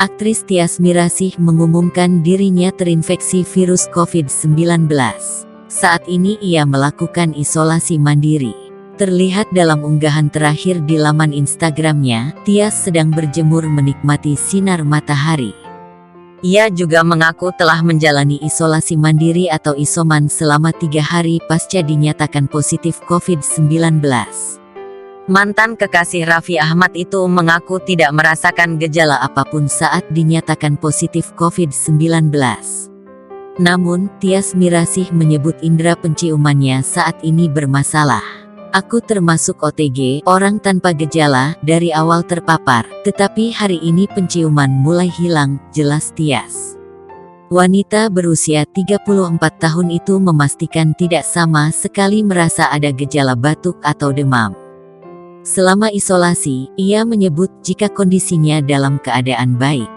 Aktris Tyas Mirasih mengumumkan dirinya terinfeksi virus COVID-19. Saat ini ia melakukan isolasi mandiri. Terlihat dalam unggahan terakhir di laman Instagramnya, Tyas sedang berjemur menikmati sinar matahari. Ia juga mengaku telah menjalani isolasi mandiri atau isoman selama 3 hari pasca dinyatakan positif COVID-19. Mantan kekasih Raffi Ahmad itu mengaku tidak merasakan gejala apapun saat dinyatakan positif COVID-19. Namun, Tyas Mirasih menyebut indera penciumannya saat ini bermasalah. "Aku termasuk OTG, orang tanpa gejala, dari awal terpapar, tetapi hari ini penciuman mulai hilang," jelas Tyas. Wanita berusia 34 tahun itu memastikan tidak sama sekali merasa ada gejala batuk atau demam. Selama isolasi, ia menyebut jika kondisinya dalam keadaan baik.